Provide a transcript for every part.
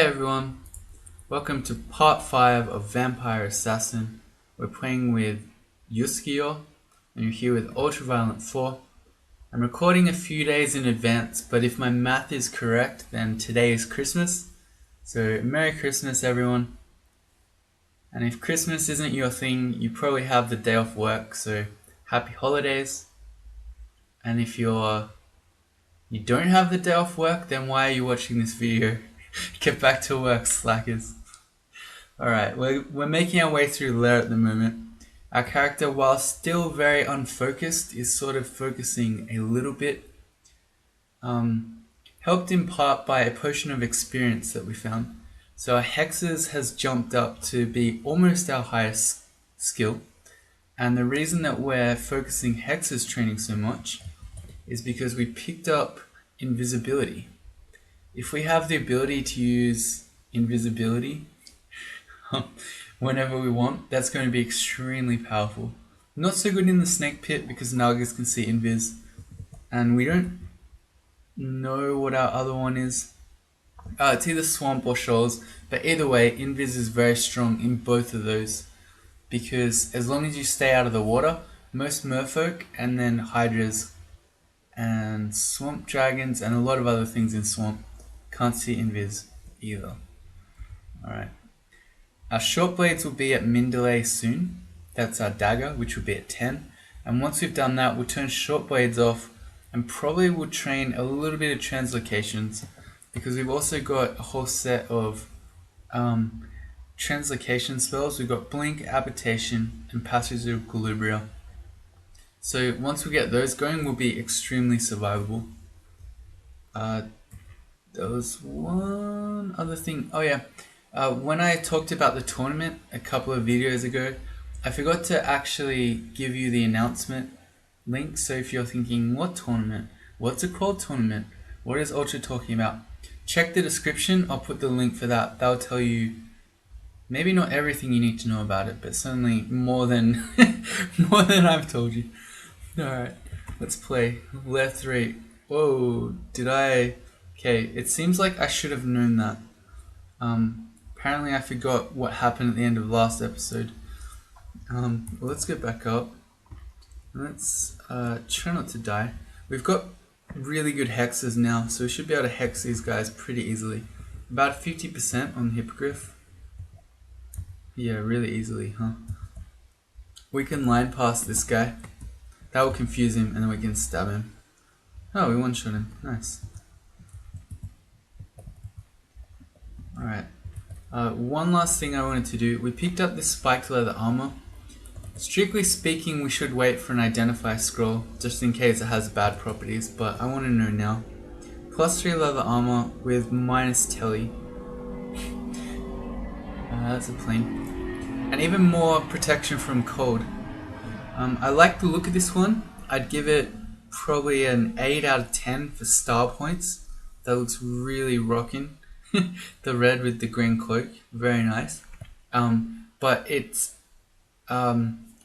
everyone, welcome to part 5 of Vampire Assassin. We're playing with Uskayaw and you're here with Ultraviolent 4. I'm recording a few days in advance, but if my math is correct, then today is Christmas. So Merry Christmas everyone. And if Christmas isn't your thing, you probably have the day off work, so happy holidays. And if you don't have the day off work, then why are you watching this video? Get back to work, slackers. Alright, we're making our way through lair at the moment. Our character, while still very unfocused, is sort of focusing a little bit. Helped in part by a potion of experience that we found. So our Hexes has jumped up to be almost our highest skill. And the reason that we're focusing Hexes training so much is because we picked up invisibility. If we have the ability to use invisibility whenever we want, that's going to be extremely powerful. Not so good in the snake pit because Nagas can see invis, and we don't know what our other one is. It's either swamp or shoals, but either way, invis is very strong in both of those because as long as you stay out of the water, most merfolk and then hydras and swamp dragons and a lot of other things in swamp can't see invis either. Alright. Our short blades will be at min delay soon. That's our dagger, which will be at 10. And once we've done that, we'll turn short blades off and probably will train a little bit of translocations because we've also got a whole set of translocation spells. We've got Blink, Habitation, and Passage of Equilibria. So once we get those going, we'll be extremely survivable. There was one other thing. Oh yeah. When I talked about the tournament a couple of videos ago, I forgot to actually give you the announcement link. So if you're thinking, what tournament? What's a called tournament? What is Ultra talking about? Check the description. I'll put the link for that. That'll tell you maybe not everything you need to know about it, but certainly more than more than I've told you. Alright, let's play. Lair 3. Whoa, did I... Okay, it seems like I should have known that. Apparently I forgot what happened at the end of last episode. Let's get back up. Let's try not to die. We've got really good hexes now, so we should be able to hex these guys pretty easily. About 50% on Hippogriff. Yeah, really easily, huh? We can line past this guy. That will confuse him, and then we can stab him. Oh, we one-shot him. Nice. Alright. One last thing I wanted to do. We picked up this spiked leather armor. Strictly speaking, we should wait for an identify scroll, just in case it has bad properties, but I want to know now. +3 leather armor with minus telly. That's a plane. And even more protection from cold. I like the look of this one. I'd give it probably an 8 out of 10 for star points. That looks really rocking. The red with the green cloak, very nice. But it's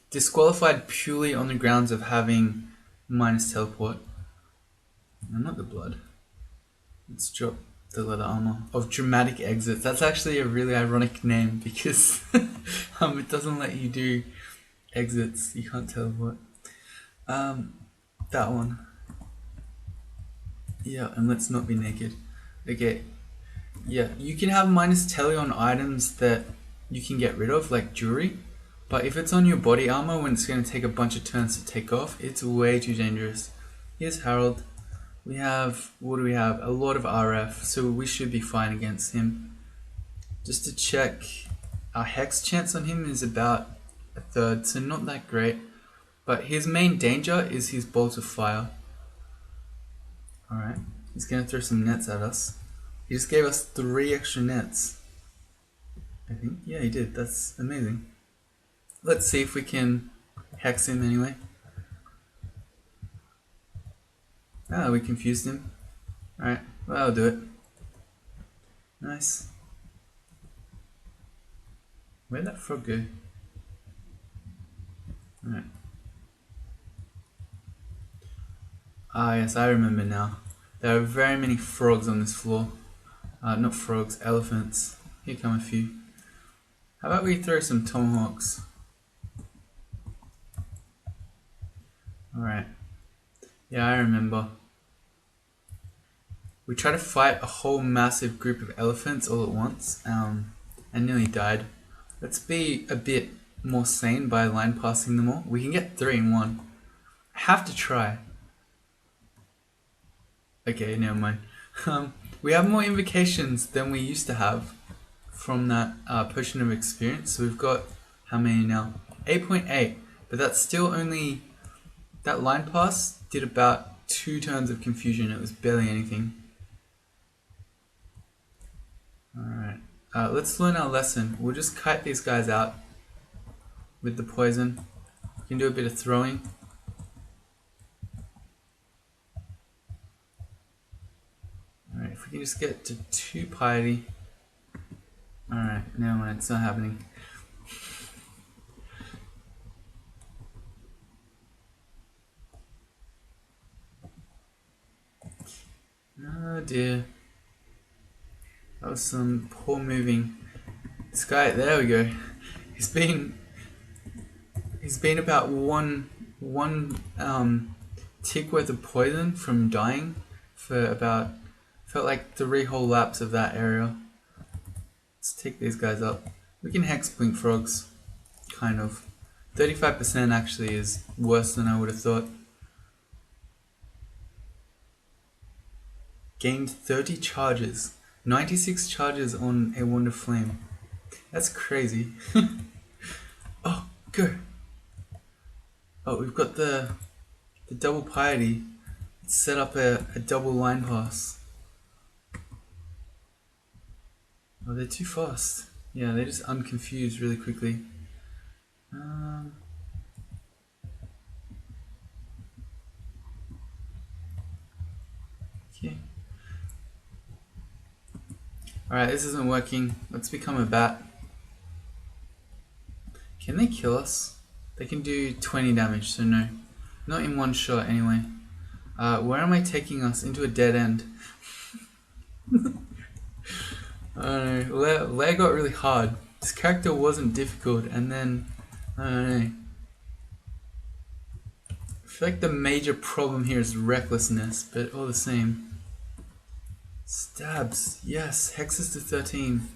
disqualified purely on the grounds of having minus teleport. No, not the blood. Let's drop the leather armor of dramatic exits. That's actually a really ironic name because it doesn't let you do exits. You can't teleport. That one. Yeah, and let's not be naked. Okay. Yeah, you can have minus telly on items that you can get rid of, like jewelry. But if it's on your body armor when it's going to take a bunch of turns to take off, it's way too dangerous. Here's Harold. We have, what do we have? A lot of RF, so we should be fine against him. Just to check, our hex chance on him is about a third, so not that great. But his main danger is his bolt of fire. Alright, he's going to throw some nets at us. He just gave us 3 extra nets. I think, yeah he did, that's amazing. Let's see if we can hex him anyway. Ah, we confused him. Alright, well I'll do it. Nice. Where'd that frog go? Alright. Ah yes, I remember now. There are very many frogs on this floor. Not frogs, elephants. Here come a few. How about we throw some tomahawks? Alright. Yeah, I remember. We tried to fight a whole massive group of elephants all at once, and nearly died. Let's be a bit more sane by line passing them all. We can get 3 in 1. I have to try. Okay, never mind. We have more invocations than we used to have from that potion of experience. So we've got, how many now? 8.8, but that's still only, that line pass did about 2 turns of confusion. It was barely anything. Alright, let's learn our lesson. We'll just kite these guys out with the poison. We can do a bit of throwing. Alright, if we can just get to 2 piety. Alright, never mind, it's not happening. Oh dear. That was some poor moving. This guy, there we go. He's been about one tick worth of poison from dying for about, felt like 3 whole laps of that area. Let's take these guys up. We can hex blink frogs, kind of. 35% actually is worse than I would have thought. Gained 30 charges. 96 charges on a Wand of Flame. That's crazy. Oh, go. Oh, we've got the double piety. Let's set up a double line pass. Oh, they're too fast. Yeah, they just unconfused really quickly. Okay. Alright, this isn't working. Let's become a bat. Can they kill us? They can do 20 damage, so no. Not in one shot anyway. Where am I taking us? Into a dead end. I don't know. Lair got really hard. This character wasn't difficult, and then, I don't know. I feel like the major problem here is recklessness, but all the same. Stabs, yes, hexes to 13.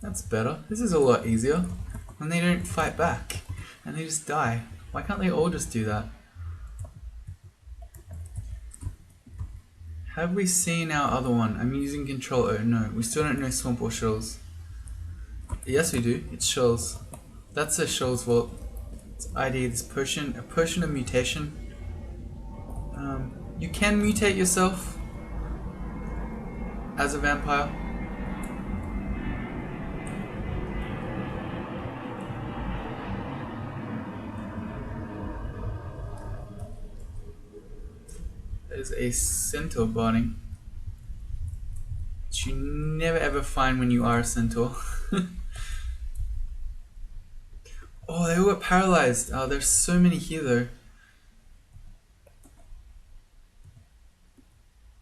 That's better. This is a lot easier. When they don't fight back, and they just die. Why can't they all just do that? Have we seen our other one? I'm using control O. No, we still don't know swamp or shoals. Yes we do, it's shoals. That's a shoals vault. It's ID, this potion, a potion of mutation. You can mutate yourself as a vampire. There's a centaur barding, which you never ever find when you are a centaur. Oh, they all got paralyzed. Oh, there's so many here though.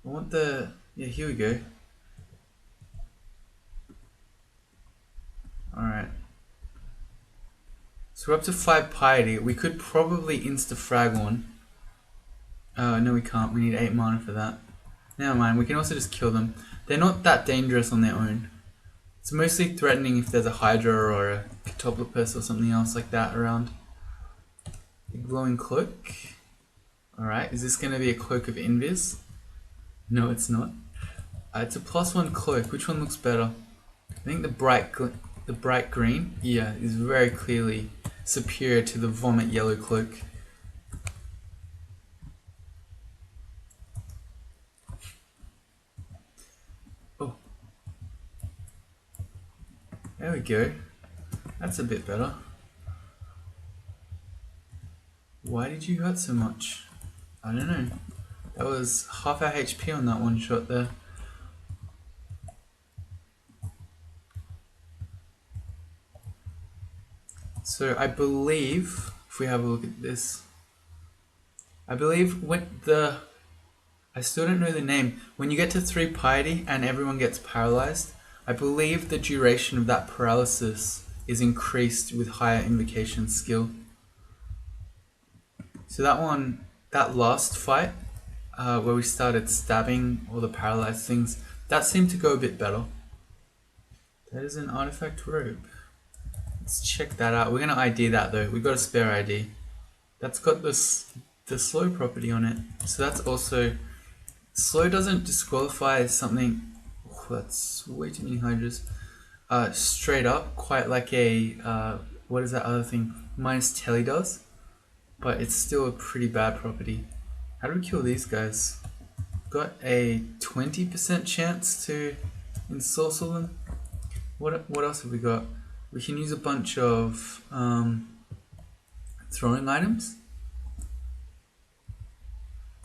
I want the... yeah, here we go. Alright. So we're up to 5 piety. We could probably insta-frag one. No we can't. We need 8 mana for that. Never mind. We can also just kill them. They're not that dangerous on their own. It's mostly threatening if there's a Hydra or a Catoplepus or something else like that around. A glowing cloak. Alright, is this going to be a cloak of invis? No, it's not. It's a +1 cloak. Which one looks better? I think the bright green, yeah, is very clearly superior to the vomit yellow cloak. Oh. There we go. That's a bit better. Why did you hurt so much? I don't know. That was half our HP on that one shot there. So I believe, if we have a look at this, I believe when I still don't know the name. When you get to 3 piety and everyone gets paralyzed, I believe the duration of that paralysis is increased with higher invocation skill. So that one, that last fight, where we started stabbing all the paralyzed things, that seemed to go a bit better. That is an artifact robe. Let's check that out. We're gonna ID that though. We've got a spare ID. That's got the slow property on it. So that's also, slow doesn't disqualify something. Oh, that's way too many hydras. Straight up, quite like a, what is that other thing? Minus telly does. But it's still a pretty bad property. How do we kill these guys? Got a 20% chance to ensorcel them. What else have we got? We can use a bunch of throwing items.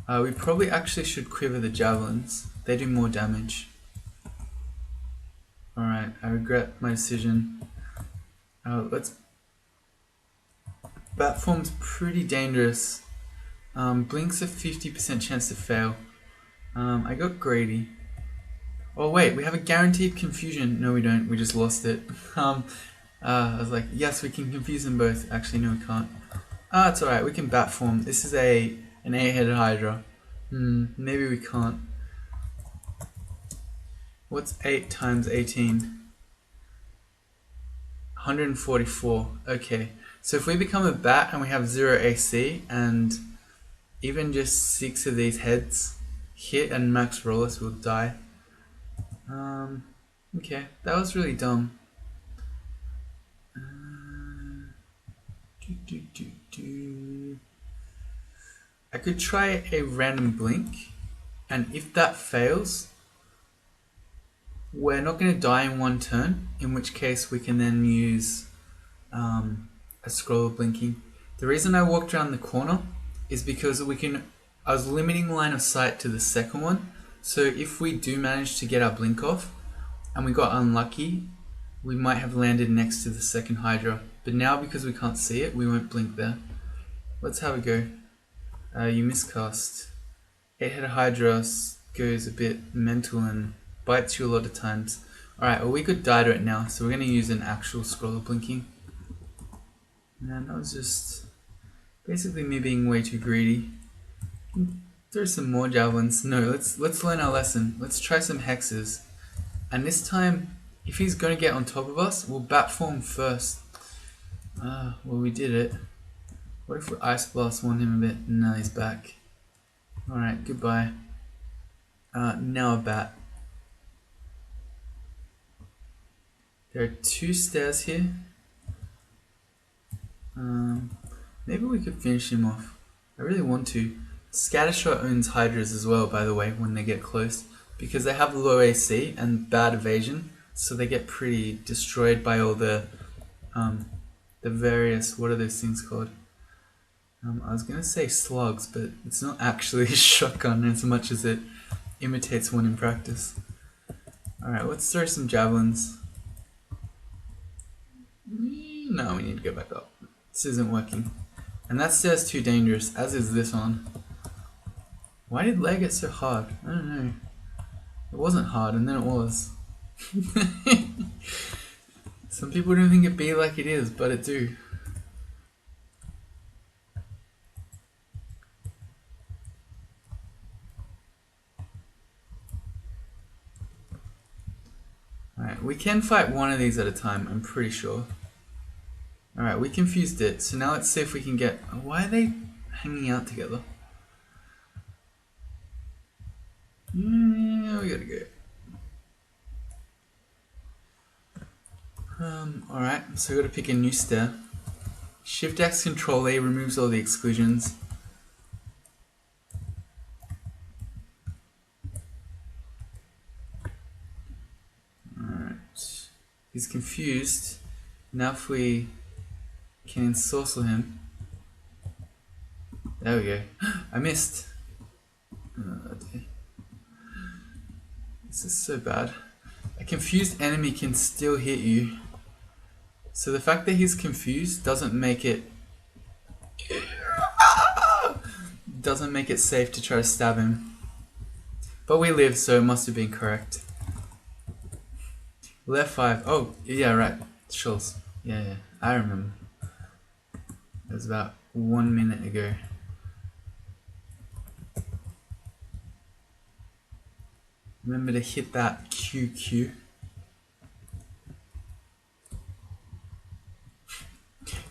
We probably actually should quiver the javelins. They do more damage. Alright, I regret my decision. Let's... Bat form's pretty dangerous. Blink's a 50% chance to fail. I got greedy. Oh wait, we have a guaranteed confusion. No we don't, we just lost it. I was like, yes we can confuse them both. Actually no we can't. It's alright, we can bat form. This is an 8-headed hydra. Maybe we can't. What's 8 times 18? 144. Okay. So if we become a bat and we have 0 AC and even just 6 of these heads hit and max roll us, we'll die. Okay, that was really dumb. I could try a random blink, and if that fails, we're not going to die in one turn, in which case we can then use a scroll of blinking. The reason I walked around the corner is because I was limiting line of sight to the second one, so if we do manage to get our blink off and we got unlucky, we might have landed next to the second hydra, but now because we can't see it, we won't blink there. Let's have a go. You miscast. 8-headed hydra goes a bit mental and bites you a lot of times. Alright, well we could die to it now, so we're going to use an actual scroll of blinking. Man, that was just basically me being way too greedy. Throw some more javelins. No, let's learn our lesson. Let's try some hexes. And this time, if he's going to get on top of us, we'll bat form first. Well we did it. What if we ice blast one him a bit? No, he's back. Alright, goodbye. Now a bat. There are 2 stairs here. Maybe we could finish him off. I really want to. Scattershot owns hydras as well, by the way, when they get close, because they have low AC and bad evasion, so they get pretty destroyed by all the various, what are those things called? I was gonna say slugs, but it's not actually a shotgun as much as it imitates one in practice. Alright, let's throw some javelins. No, we need to go back up. This isn't working. And that stair's too dangerous, as is this one. Why did lair get so hard? I don't know. It wasn't hard, and then it was. Some people don't think it be like it is, but it do. Alright, we can fight one of these at a time, I'm pretty sure. Alright, we confused it, so now let's see if we can get... Why are they hanging out together? Yeah, we gotta go. Alright, so we gotta pick a new stair. Shift X Control A removes all the exclusions. Alright, he's confused. Now if we can ensorcel him. There we go. I missed. Oh dear. This is so bad. A confused enemy can still hit you. So the fact that he's confused doesn't make it safe to try to stab him. But we lived, so it must have been correct. Left 5. Oh, yeah, right. Schultz. Yeah, I remember. It was about 1 minute ago. Remember to hit that QQ.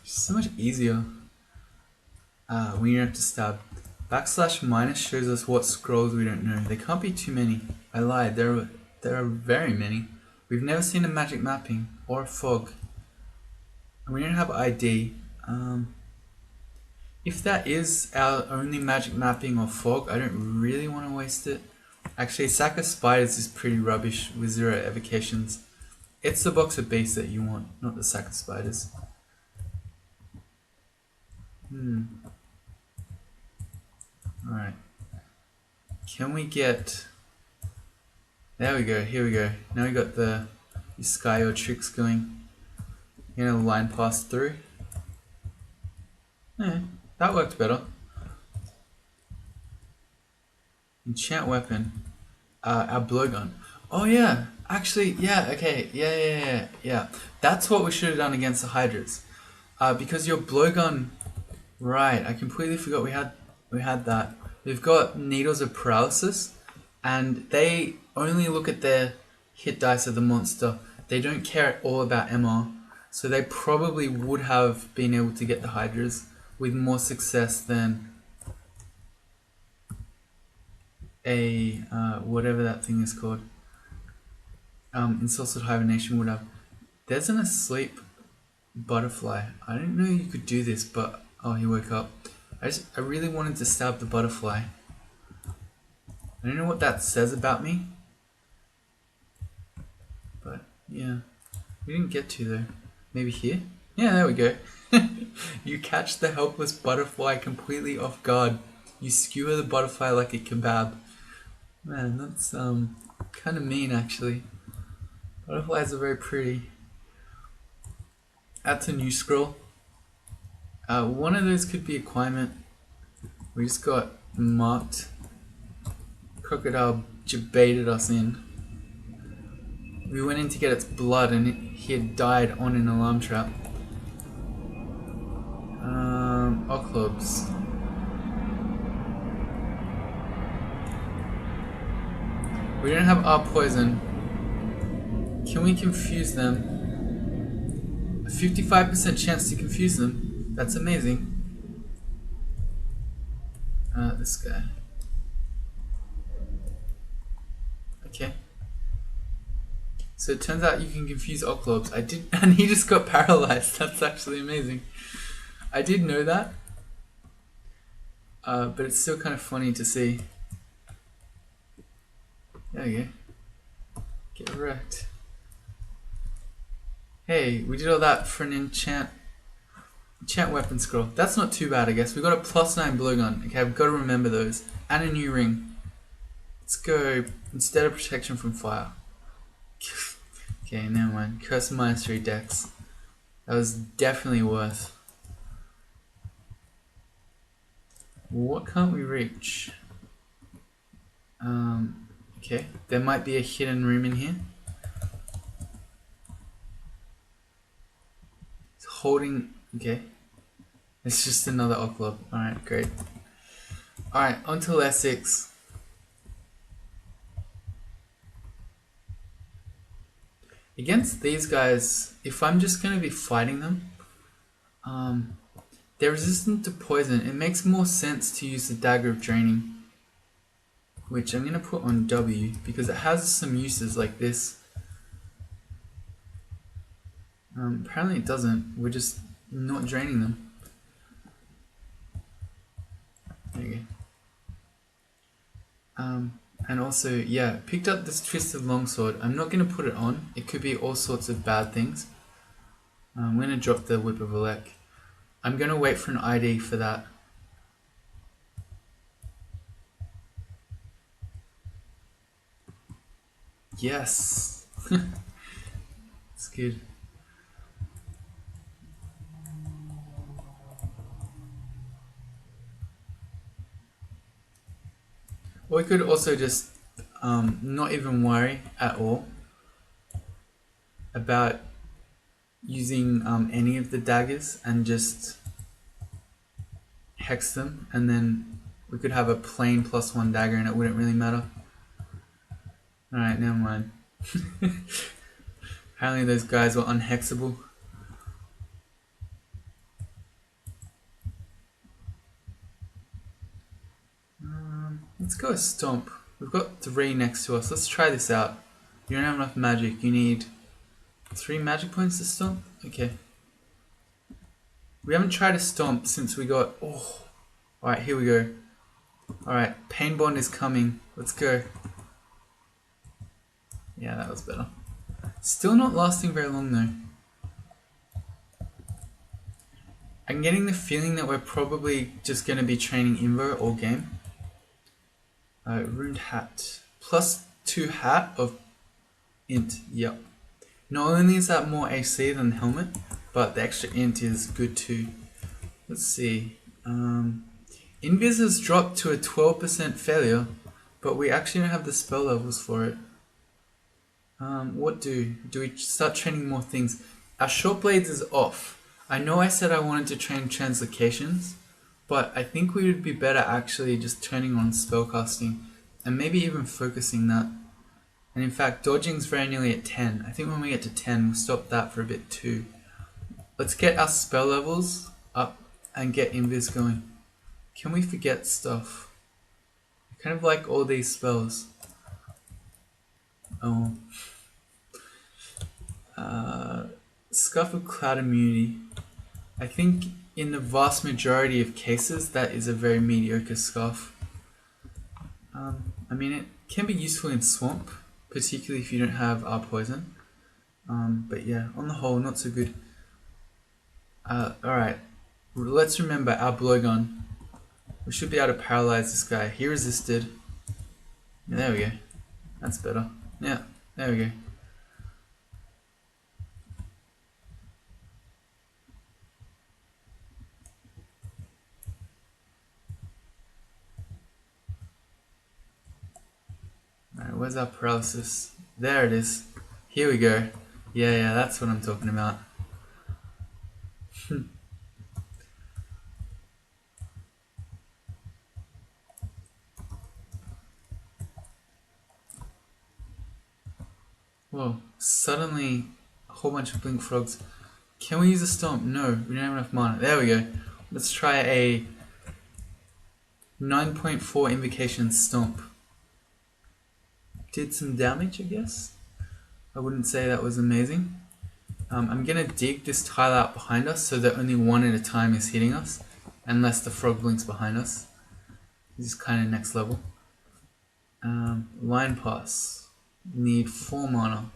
It's so much easier when you have to stab. \- shows us what scrolls we don't know. There can't be too many. I lied. There are very many. We've never seen a magic mapping or a fog. And we don't have ID. If that is our only magic mapping or fog, I don't really want to waste it. Actually, Sack of Spiders is pretty rubbish with 0 evocations. It's the box of beasts that you want, not the Sack of Spiders. Alright. Can we get... There we go, here we go. Now we got the Uskayaw tricks going. You know, line pass through. Yeah, that worked better. Enchant weapon. Our blowgun. Oh yeah, actually, yeah, okay, yeah. That's what we should have done against the Hydras. Because your blowgun, right? I completely forgot we had that. We've got Needles of Paralysis, and they only look at their hit dice of the monster. They don't care at all about MR, so they probably would have been able to get the Hydras with more success than a whatever that thing is called. Ensorcelled Hibernation would have. There's an asleep butterfly. I didn't know you could do this, but oh, he woke up. I really wanted to stab the butterfly. I don't know what that says about me, but yeah, we didn't get to though. Maybe here? Yeah, there we go. You catch the helpless butterfly completely off guard. You skewer the butterfly like a kebab. Man, that's kind of mean actually. Butterflies are very pretty. That's a new scroll. One of those could be acquirement. We just got marked. Crocodile baited us in. We went in to get its blood and he had died on an alarm trap. Oclobs. We don't have our poison. Can we confuse them? A 55% chance to confuse them. That's amazing. This guy. Okay. So it turns out you can confuse Oclobs. I did, and he just got paralyzed. That's actually amazing. I did know that, but it's still kind of funny to see. There you go. Get wrecked. Hey, we did all that for an enchant weapon scroll. That's not too bad, I guess. We got a +9 blowgun. Okay, I've got to remember those. And a new ring. Let's go instead of protection from fire. Okay, never mind. Curse Mastery Dex. That was definitely worth. What can't we reach? Okay, there might be a hidden room in here. It's holding. Okay, it's just another Oclob. Alright, great. Alright, on to lair 6. Against these guys, if I'm just going to be fighting them, they're resistant to poison. It makes more sense to use the Dagger of Draining, which I'm going to put on W because it has some uses like this. Apparently it doesn't. We're just not draining them. There you go. And also, yeah, picked up this Twisted Longsword. I'm not going to put it on. It could be all sorts of bad things. I'm going to drop the Whip of Elec. I'm going to wait for an ID for that. Yes! It's good. Or we could also just not even worry at all about using any of the daggers and just hex them, and then we could have a plain +1 dagger and it wouldn't really matter. Alright, never mind. Apparently those guys were unhexable. Let's go a stomp. We've got 3 next to us. Let's try this out. You don't have enough magic. You need 3 magic points to stomp? Okay. We haven't tried a stomp since we got... Oh. Alright, here we go. Alright, Pain Bond is coming. Let's go. Yeah, that was better. Still not lasting very long though. I'm getting the feeling that we're probably just going to be training Invo all game. Ruined hat. +2 hat of int. Yep. Not only is that more AC than helmet, but the extra int is good too. Let's see. Invis has dropped to a 12% failure, but we actually don't have the spell levels for it. What do? Do we start training more things? Our short blades is off. I know I said I wanted to train translocations, but I think we would be better actually just turning on spellcasting and maybe even focusing that. And in fact, dodging's very nearly at 10. I think when we get to 10, we'll stop that for a bit too. Let's get our spell levels up and get Invis going. Can we forget stuff? I kind of like all these spells. Oh. Scuff of Cloud Immunity. I think in the vast majority of cases that is a very mediocre scuff. I mean, it can be useful in Swamp, particularly if you don't have our poison. But yeah, on the whole, not so good. Alright, let's remember our blowgun. We should be able to paralyze this guy. He resisted. Yeah, there we go. That's better. Yeah, there we go. Alright, where's our paralysis? There it is. Here we go. Yeah, that's what I'm talking about. Whoa, suddenly a whole bunch of blink frogs. Can we use a stomp? No, we don't have enough mana. There we go. Let's try a 9.4 invocation stomp. Did some damage, I guess. I wouldn't say that was amazing. I'm gonna dig this tile out behind us so that only one at a time is hitting us, unless the frog blinks behind us. This is kind of next level. Line pass. Need 4 mana.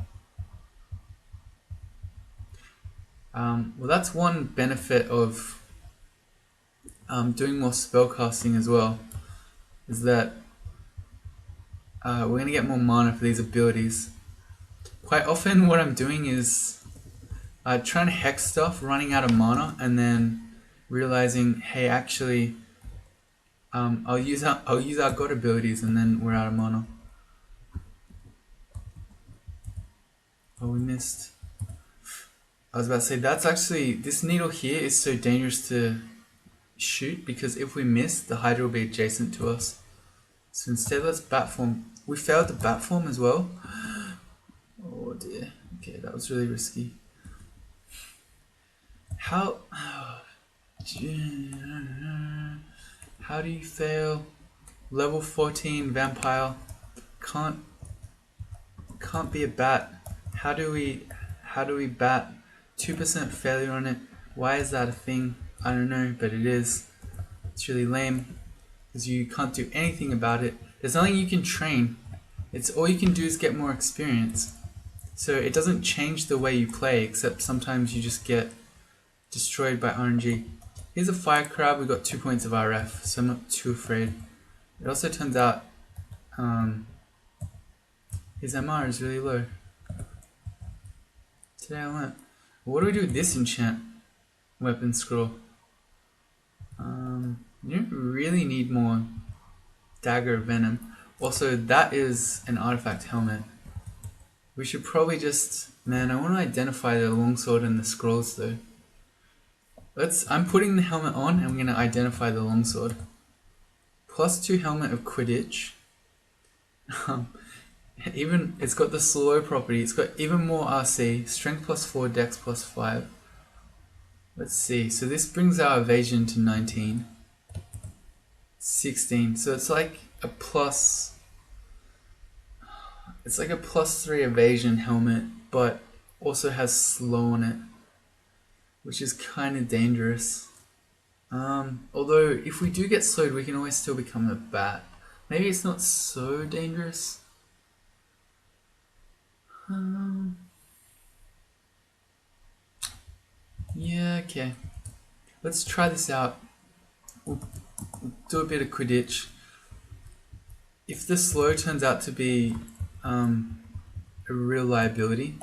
Well, that's one benefit of doing more spellcasting as well, is that we're going to get more mana for these abilities. Quite often what I'm doing is trying to hex stuff, running out of mana, and then realizing, hey, actually, I'll use our god abilities, and then we're out of mana. Oh, we missed. I was about to say, that's actually, this needle here is so dangerous to shoot, because if we miss, the Hydra will be adjacent to us. So instead, let's bat form. We failed the bat form as well. Oh dear. Okay, that was really risky. How do you fail? Level 14 vampire. Can't be a bat. How do we bat? 2% failure on it. Why is that a thing? I don't know, but it is. It's really lame, because you can't do anything about it. There's nothing you can train. It's all you can do is get more experience. So it doesn't change the way you play, except sometimes you just get destroyed by RNG. Here's a fire crab. We got 2 points of RF, so I'm not too afraid. It also turns out his MR is really low. Today I learned. What do we do with this enchant? Weapon scroll. You don't really need more dagger venom. Also, that is an artifact helmet. We should probably just... Man, I want to identify the longsword and the scrolls though. I'm putting the helmet on and I'm going to identify the longsword. +2 helmet of Quidditch. It's got the slow property. It's got even more RC. Strength +4, Dex +5. Let's see. So this brings our evasion to 19. 16. So it's like a plus... It's like a +3 evasion helmet, but also has slow on it, which is kind of dangerous. Although if we do get slowed, we can always still become a bat. Maybe it's not so dangerous. Yeah, okay. Let's try this out. We'll do a bit of Quidditch. If the slow turns out to be a real liability,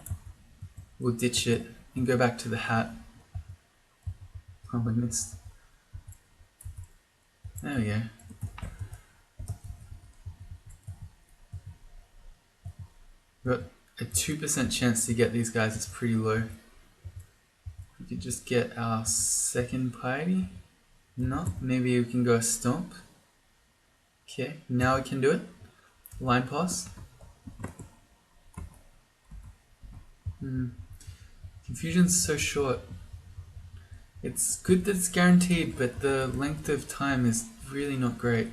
we'll ditch it and go back to the hat. Oh, I missed. There we go. We've got a 2% chance to get these guys. It's pretty low. We could just get our second piety. No, maybe we can go stomp. Okay, now we can do it. Line pass. Confusion's so short. It's good that it's guaranteed, but the length of time is really not great.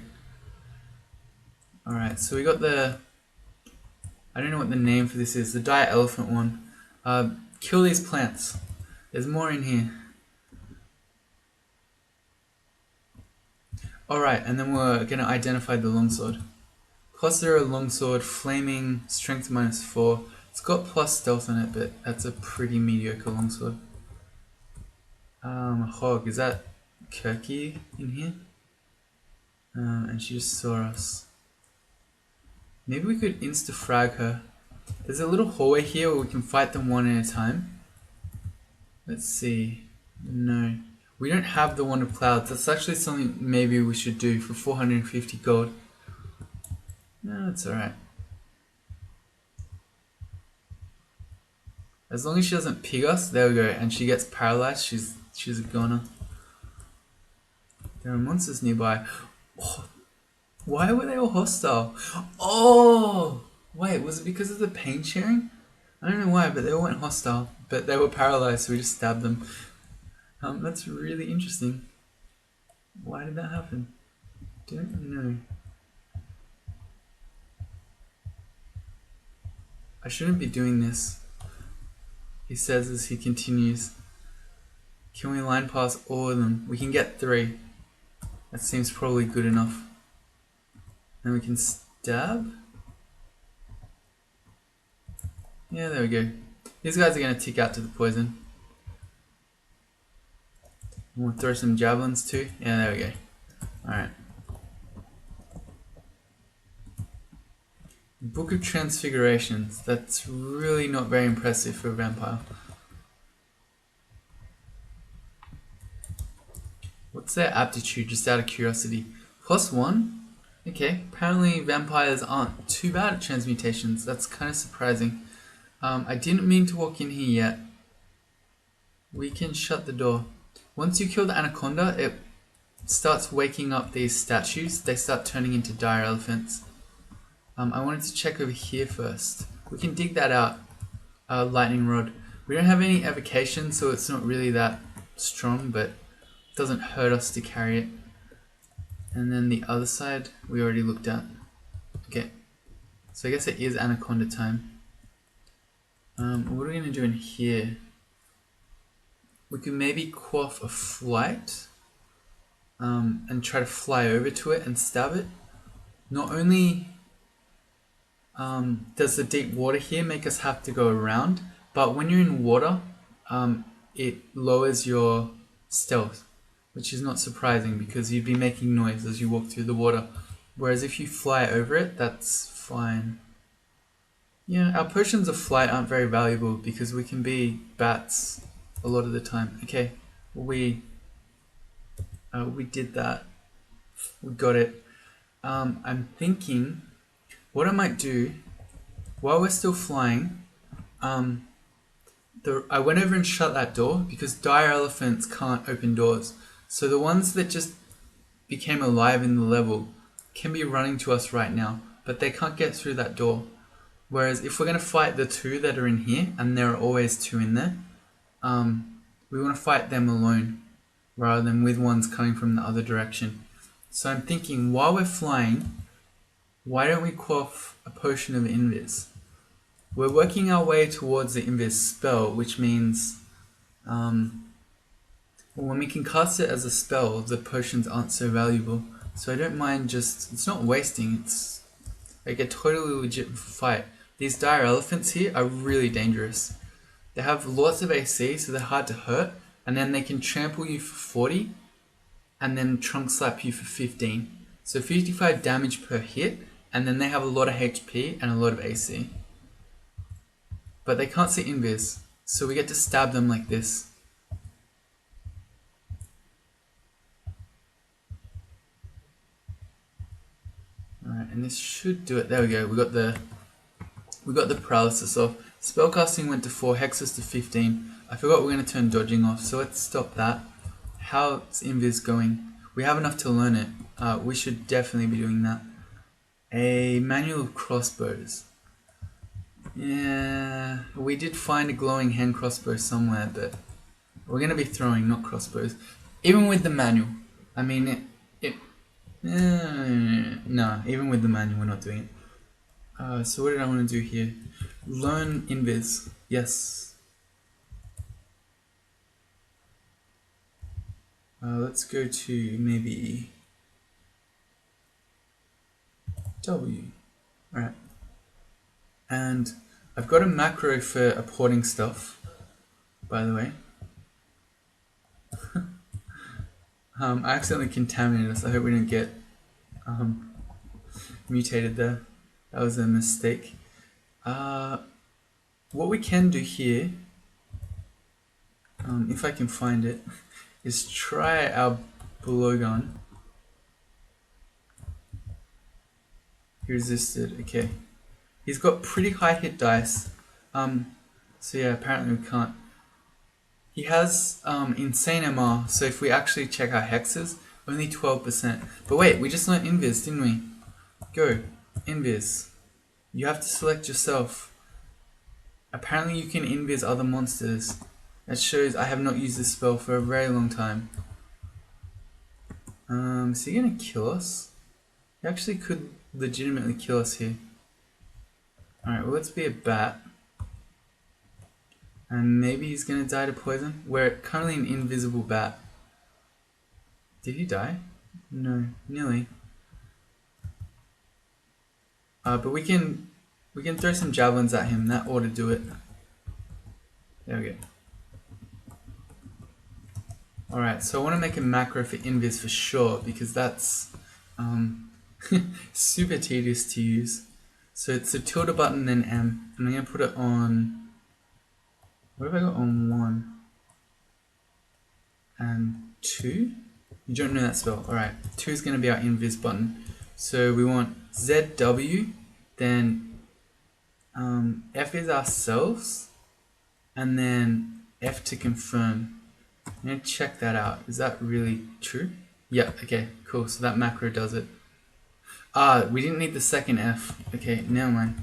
Alright, so we got the... I don't know what the name for this is. The dire elephant one. Kill these plants. There's more in here. Alright, and then we're going to identify the longsword. +0 longsword, flaming, strength -4. It's got plus stealth on it, but that's a pretty mediocre longsword. Hog, is that Kirky in here? And she just saw us. Maybe we could insta-frag her. There's a little hallway here where we can fight them one at a time. Let's see. No. We don't have the Wand of Clouds. That's actually something maybe we should do for 450 gold. No, that's alright. As long as she doesn't pig us, there we go, and she gets paralyzed, she's a goner. There are monsters nearby. Oh, why were they all hostile? Oh! Wait, was it because of the pain sharing? I don't know why, but they all went hostile. But they were paralyzed, so we just stabbed them. That's really interesting. Why did that happen? Don't know. I shouldn't be doing this, he says as he continues. Can we line pass all of them? We can get 3. That seems probably good enough. Then we can stab. Yeah, there we go. These guys are going to tick out to the poison. We'll throw some javelins too. Yeah, there we go. Alright. Book of Transfigurations. That's really not very impressive for a vampire. What's their aptitude, just out of curiosity? +1? Okay, apparently vampires aren't too bad at transmutations. That's kind of surprising. I didn't mean to walk in here yet. We can shut the door. Once you kill the anaconda, it starts waking up these statues. They start turning into dire elephants. I wanted to check over here first. We can dig that out. Lightning rod. We don't have any evocation, so it's not really that strong, but it doesn't hurt us to carry it. And then the other side, we already looked at. Okay. So I guess it is anaconda time. What are we going to do in here? We can maybe quaff a flight and try to fly over to it and stab it. Not only does the deep water here make us have to go around, but when you're in water, it lowers your stealth, which is not surprising because you'd be making noise as you walk through the water. Whereas if you fly over it, that's fine. Yeah, our potions of flight aren't very valuable because we can be bats a lot of the time. Okay, we did that. We got it. I'm thinking What I might do, while we're still flying, I went over and shut that door because dire elephants can't open doors. So the ones that just became alive in the level can be running to us right now, but they can't get through that door. Whereas if we're going to fight the two that are in here, and there are always two in there, we want to fight them alone rather than with ones coming from the other direction. So I'm thinking, while we're flying, why don't we quaff a potion of invis? We're working our way towards the invis spell, which means when we can cast it as a spell, the potions aren't so valuable. So I don't mind it's not wasting, it's like a totally legit fight. These dire elephants here are really dangerous. They have lots of AC, so they're hard to hurt, and then they can trample you for 40, and then trunk slap you for 15. So 55 damage per hit, and then they have a lot of HP and a lot of AC. But they can't see invis, so we get to stab them like this. Alright, and this should do it. There we go. We got the paralysis off. Spellcasting went to 4, hexes to 15. I forgot we're going to turn dodging off, so let's stop that. How's invis going? We have enough to learn it. We should definitely be doing that. A manual of crossbows. Yeah, we did find a glowing hand crossbow somewhere, but we're going to be throwing, not crossbows. Even with the manual. I mean, no, even with the manual we're not doing it. So what did I want to do here? Learn invis. Yes. Let's go to maybe W. Alright. And I've got a macro for apporting stuff, by the way. I accidentally contaminated us. I hope we didn't get mutated there. That was a mistake. What we can do here, if I can find it, is try our blowgun. He resisted. Okay. He's got pretty high hit dice. So yeah, apparently we can't. He has insane MR, so if we actually check our hexes, only 12%. But wait, we just learned invis, didn't we? Go. Invis. You have to select yourself. Apparently you can invis other monsters. That shows I have not used this spell for a very long time. Is he gonna kill us? He actually could legitimately kill us here. Alright, well let's be a bat. And maybe he's gonna die to poison. We're currently an invisible bat. Did he die? No, nearly. But we can throw some javelins at him. That ought to do it. There we go. Alright, so I want to make a macro for invis for sure, because that's super tedious to use. So it's a tilde button, then M. And I'm going to put it on... What have I got on 1? And 2? You don't know that spell. Alright, 2 is going to be our invis button. So we want ZW, then F is ourselves, and then F to confirm. I'm going to check that out. Is that really true? Yeah, okay, cool. So that macro does it. We didn't need the second F. Okay, never mind.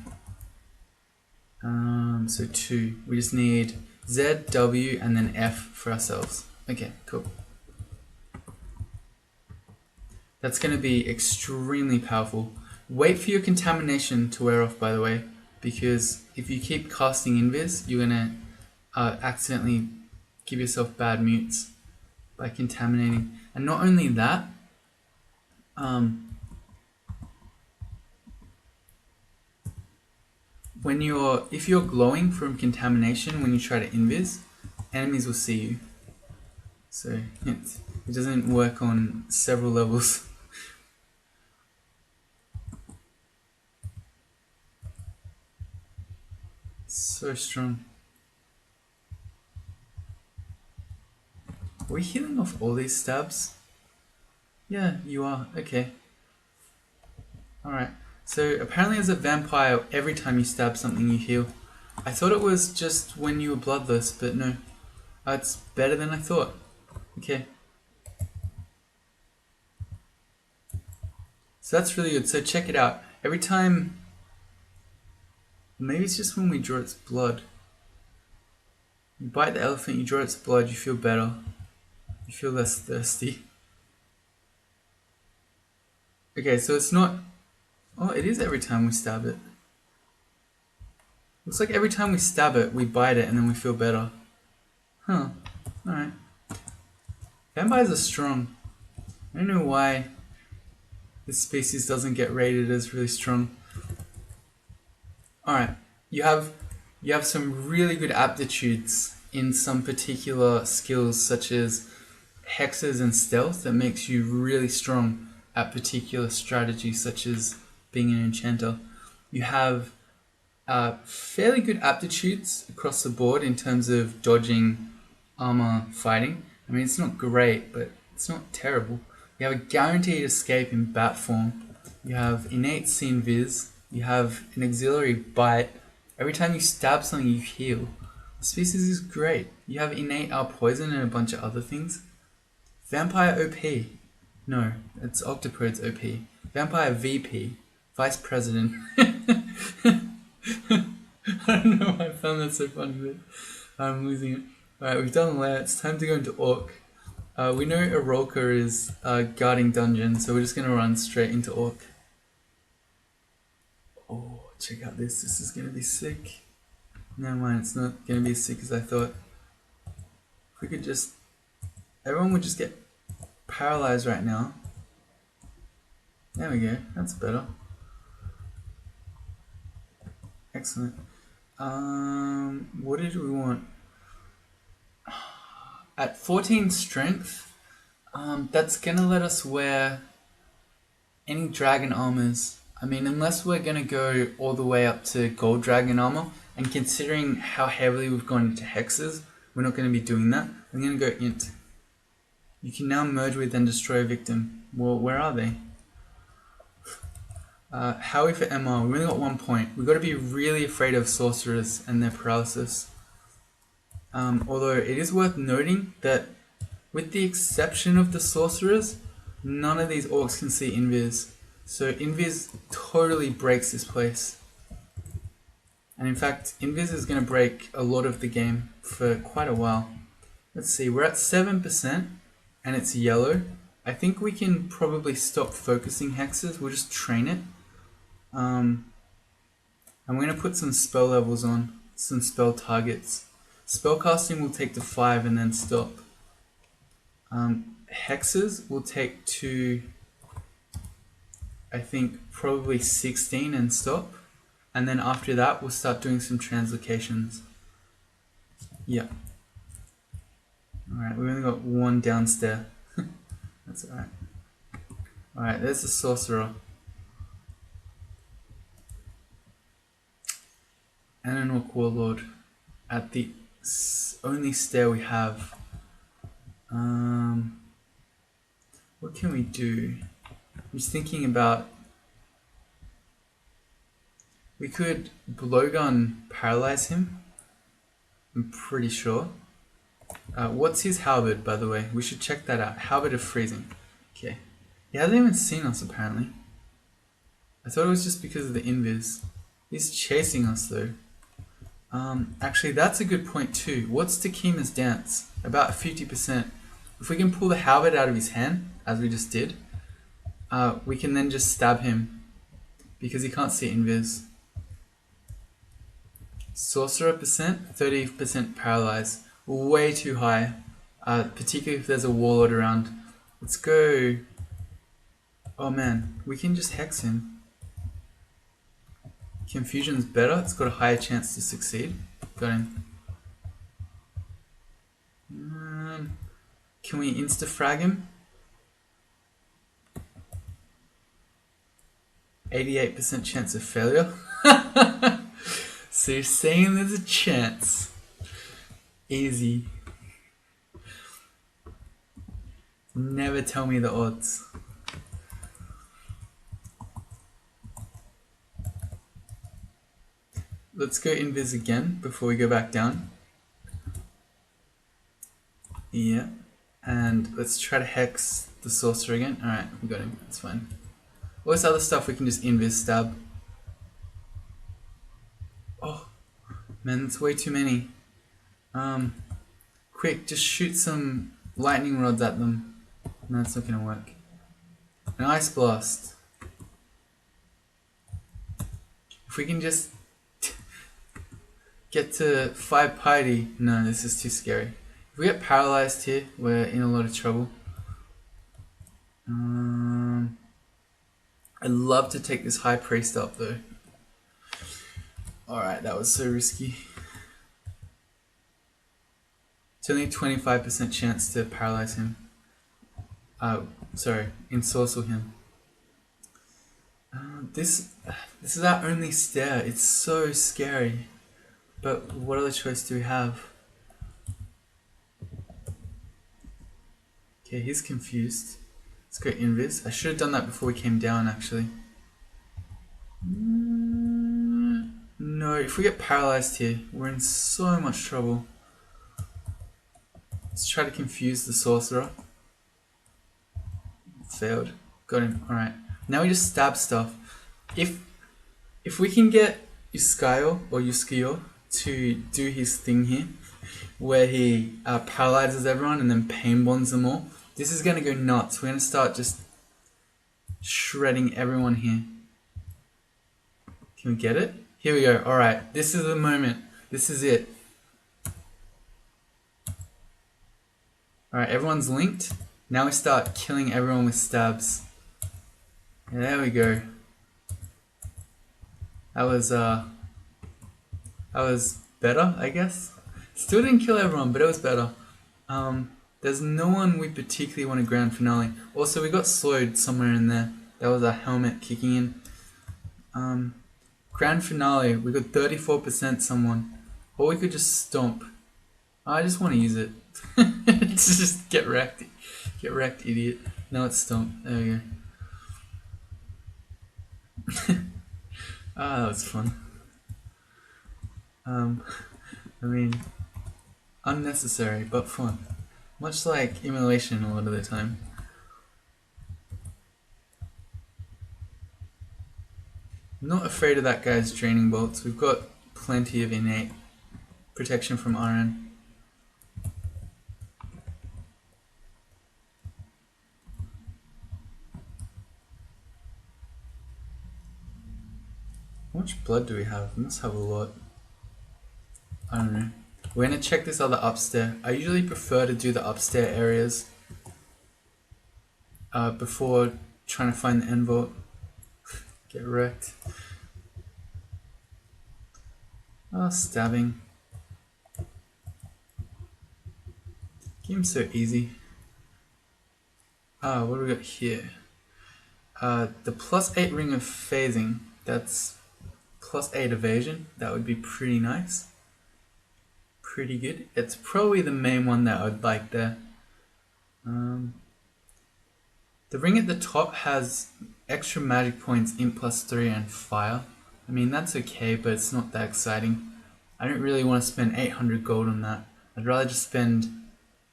So 2. We just need Z, W, and then F for ourselves. Okay, cool. That's going to be extremely powerful. Wait for your contamination to wear off, by the way, because if you keep casting invis, you're going to accidentally give yourself bad mutes by contaminating. And not only that, if you're glowing from contamination when you try to invis, enemies will see you. So it doesn't work on several levels. So strong. Are we healing off all these stabs? Yeah, you are. Okay. Alright. So apparently as a vampire, every time you stab something you heal. I thought it was just when you were bloodless, but no. It's better than I thought. Okay. So that's really good. So check it out. Every time... Maybe it's just when we draw its blood. You bite the elephant, you draw its blood, you feel better. You feel less thirsty. Okay, so it's not... Oh, it is every time we stab it. Looks like every time we stab it, we bite it and then we feel better. Huh. Alright. Vampires are strong. I don't know why this species doesn't get rated as really strong. Alright. You have some really good aptitudes in some particular skills such as hexes and stealth that makes you really strong at particular strategies such as being an enchanter. You have fairly good aptitudes across the board in terms of dodging, armor, fighting. I mean, it's not great, but it's not terrible. You have a guaranteed escape in bat form. You have innate synergise. You have an auxiliary bite. Every time you stab something, you heal. The species is great. You have innate poison and a bunch of other things. Vampire OP. No, it's Octopode's OP. Vampire VP. Vice President. I don't know why I found that so funny, but I'm losing it. Alright, we've done lair. It's time to go into Orc. We know Arolka is guarding dungeon, so we're just going to run straight into Orc. Oh, check out this. This is going to be sick. Never mind, it's not going to be as sick as I thought. If we could just... Everyone would just get paralyzed right now. There we go. That's better. Excellent. What did we want? At 14 strength, that's gonna let us wear any dragon armors. I mean, unless we're gonna go all the way up to gold dragon armor, and considering how heavily we've gone into hexes, we're not gonna be doing that. I'm gonna go int. You can now merge with and destroy a victim. Well, where are they? Howie for MR, we only got 1 point. We've got to be really afraid of sorcerers and their paralysis. Although it is worth noting that with the exception of the sorcerers, none of these orcs can see invis. So invis totally breaks this place. And in fact, invis is going to break a lot of the game for quite a while. Let's see, we're at 7% and it's yellow. I think we can probably stop focusing hexes. We'll just train it. I'm going to put some spell levels on, some spell targets. Spellcasting will take to 5 and then stop. Hexes will take to, I think, probably 16 and stop. And then after that, we'll start doing some translocations. Yeah. Alright, we've only got 1 downstairs. That's alright. Alright, there's the sorcerer. And an orc warlord at the only stair we have. What can we do? I'm just thinking about... We could blowgun paralyze him. I'm pretty sure. What's his halberd, by the way? We should check that out. Halberd of freezing. Okay. He hasn't even seen us, apparently. I thought it was just because of the invis. He's chasing us, though. Actually, that's a good point, too. What's Takima's dance? About 50%. If we can pull the halberd out of his hand, as we just did, we can then just stab him. Because he can't see invis. Sorcerer percent, 30% paralyzed. Way too high, particularly if there's a warlord around. Let's go. Oh man, we can just hex him. Confusion's better, it's got a higher chance to succeed. Got him. Can we insta-frag him? 88% chance of failure. So you're saying there's a chance. Easy. Never tell me the odds. let's go invis again before we go back down. Yeah. And let's try to hex the sorcerer again. Alright, we got him. That's fine. All this other stuff we can just invis stab. Oh, man, that's way too many. Quick, just shoot some lightning rods at them. No, it's not gonna work. An ice blast. If we can just get to 5 piety. No, this is too scary. If we get paralyzed here, we're in a lot of trouble. I'd love to take this high priest up though. Alright, that was so risky. It's only a 25% chance to paralyze him. Sorry, ensorcel him. This is our only stair. It's so scary. But what other choice do we have? Okay, he's confused. Let's go invis. I should have done that before we came down actually. No, if we get paralyzed here, we're in so much trouble. Let's try to confuse the sorcerer. Failed. Got him. Alright. Now we just stab stuff. If we can get Uskayaw or Uskayaw to do his thing here, where he paralyzes everyone and then pain bonds them all, this is gonna go nuts. We're gonna start just shredding everyone here. Can we get it? Here we go. Alright, this is the moment. This is it. Alright, everyone's linked. Now we start killing everyone with stabs. Yeah, there we go. That was better, I guess. Still didn't kill everyone, but it was better. There's no one we particularly want a grand finale. Also, we got slowed somewhere in there. That was our helmet kicking in. Grand finale, we got 34% someone. Or we could just stomp. I just want to use it. Just get wrecked. Get wrecked, idiot. Now it's stomp. There we go. That was fun. I mean, unnecessary, but fun. Much like immolation a lot of the time. I'm not afraid of that guy's draining bolts. We've got plenty of innate protection from RN. How much blood do we have? We must have a lot. I don't know. We're gonna check this other upstairs. I usually prefer to do the upstairs areas before trying to find the end vault. Get wrecked. Oh, stabbing. Game's so easy. What do we got here? The +8 ring of phasing. That's +8 evasion. That would be pretty nice. Pretty good. It's probably the main one that I would like there. The ring at the top has extra magic points, int +3 and fire. I mean, that's okay, but it's not that exciting. I don't really want to spend 800 gold on that. I'd rather just spend...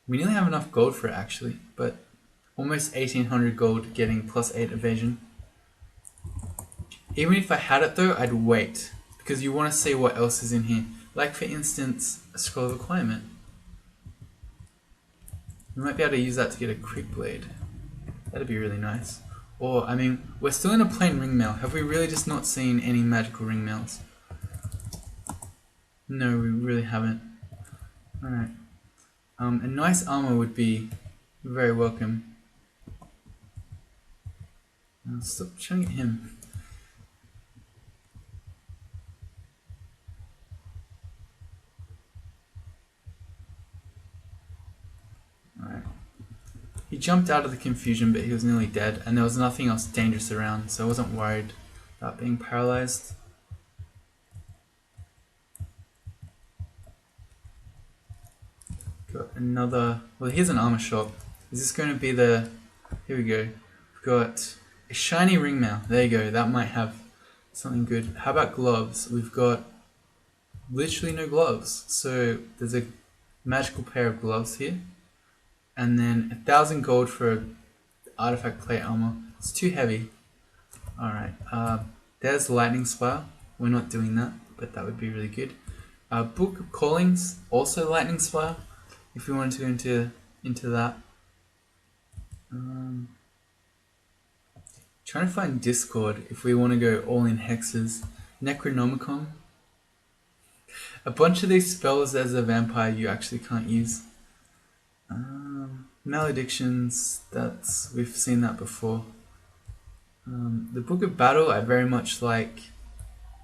We nearly have enough gold for it actually, but almost 1800 gold getting +8 evasion. Even if I had it though, I'd wait, because you want to see what else is in here. Like for instance, a scroll of acquirement. We might be able to use that to get a quick blade. That'd be really nice. Or, I mean, we're still in a plain ring mail. Have we really just not seen any magical ring mails? No, we really haven't. Alright. A nice armor would be very welcome. Stop trying to get him. Alright. He jumped out of the confusion, but he was nearly dead, and there was nothing else dangerous around, so I wasn't worried about being paralyzed. Got another... Well, here's an armor shop. Is this going to be the... Here we go. We've got a shiny ring mail. There you go. That might have something good. How about gloves? We've got literally no gloves. So there's a magical pair of gloves here, and then 1,000 gold for artifact plate armor. It's too heavy. Alright, there's lightning spire. We're not doing that, but that would be really good. Book of Callings, also lightning spire, if we wanted to go into that. Trying to find Discord if we want to go all in hexes. Necronomicon. A bunch of these spells as a vampire you actually can't use. Maledictions, we've seen that before. The Book of Battle, I very much like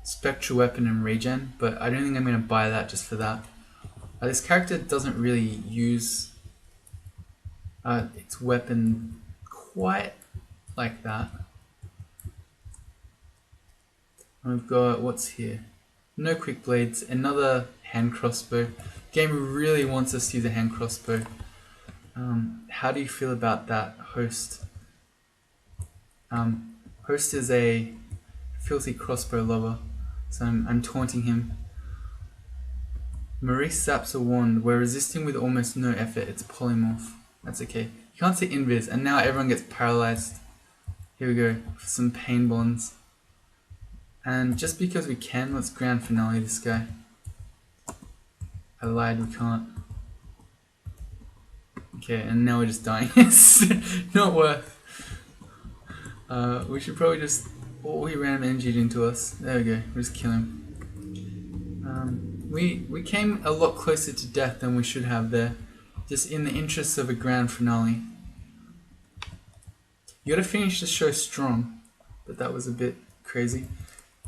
Spectral Weapon and Regen, but I don't think I'm going to buy that just for that. This character doesn't really use its weapon quite like that. We've got, what's here? No quick blades, another hand crossbow. Game really wants us to use a hand crossbow. How do you feel about that, Host? Host is a filthy crossbow lover, so I'm taunting him. Maurice zaps a wand. We're resisting with almost no effort. It's polymorph. That's okay. You can't see invis, and now everyone gets paralyzed. Here we go, some pain bonds. And just because we can, let's grand finale this guy. I lied, we can't. Okay, and now we're just dying. It's not worth. We should probably just... Oh, he random energied into us. There we go, we'll just kill him. We came a lot closer to death than we should have there. Just in the interests of a grand finale. You gotta finish the show strong. But that was a bit crazy.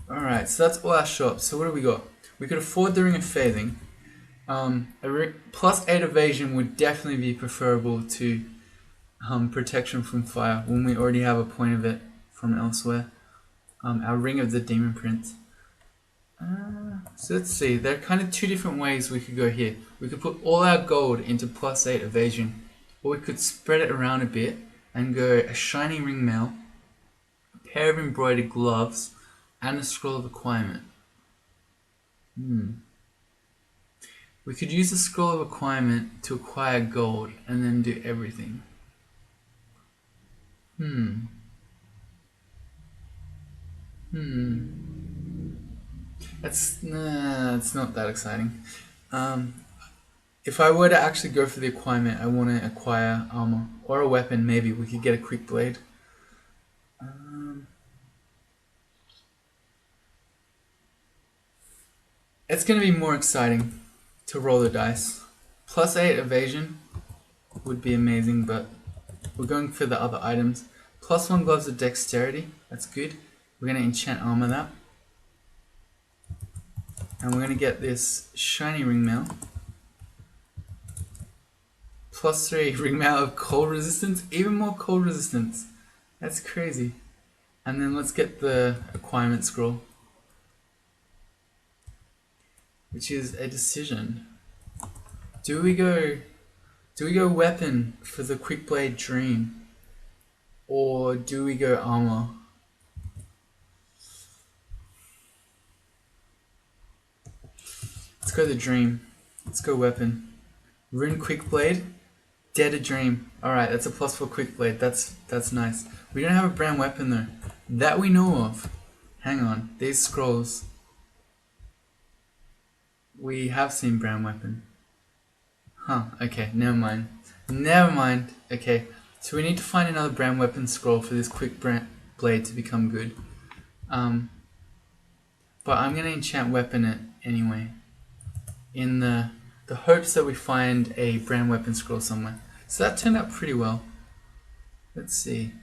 Alright, so that's all our shops. So what do we got? We could afford the Ring of Phasing. Plus 8 evasion would definitely be preferable to protection from fire when we already have a point of it from elsewhere. Our Ring of the Demon Prince. So let's see, there are kind of two different ways we could go here. We could put all our gold into plus 8 evasion, or we could spread it around a bit and go a shiny ring mail, a pair of embroidered gloves, and a scroll of acquirement. We could use the scroll of acquirement to acquire gold and then do everything. It's not that exciting. If I were to actually go for the acquirement, I want to acquire armor or a weapon. Maybe we could get a quick blade. It's going to be more exciting to roll the dice. Plus 8 evasion would be amazing, but we're going for the other items. Plus 1 gloves of dexterity, that's good. We're going to enchant armor that. And we're going to get this shiny ring mail. Plus 3 ring mail of cold resistance, even more cold resistance. That's crazy. And then let's get the acquirement scroll, which is a decision. Do we go weapon for the quick blade dream, or do we go armor? Let's go the dream. Let's go weapon. Rune quick blade. Dead a dream. Alright, that's a plus 4 quick blade. That's nice. We don't have a brand weapon though. That we know of. Hang on. These scrolls. We have seen brand weapon. Huh, okay, never mind. Never mind. Okay, so we need to find another brand weapon scroll for this quick blade to become good. But I'm going to enchant weapon it anyway, in the hopes that we find a brand weapon scroll somewhere. So that turned out pretty well. Let's see.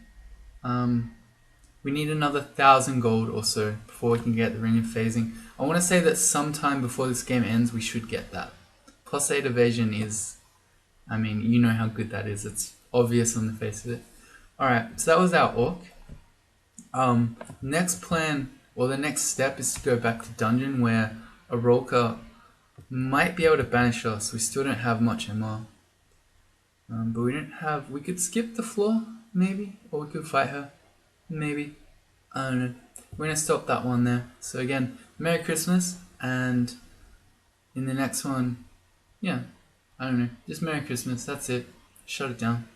We need another 1,000 gold or so before we can get the Ring of Phasing. I want to say that sometime before this game ends we should get that. Plus 8 evasion is, I mean, you know how good that is. It's obvious on the face of it. Alright, so that was our orc. Next plan, or the next step, is to go back to dungeon where Arolka might be able to banish us. We still don't have much MR. But we could skip the floor, maybe, or we could fight her, maybe. I don't know. We're going to stop that one there. So again, Merry Christmas, and in the next one, yeah, I don't know, just Merry Christmas. That's it. Shut it down.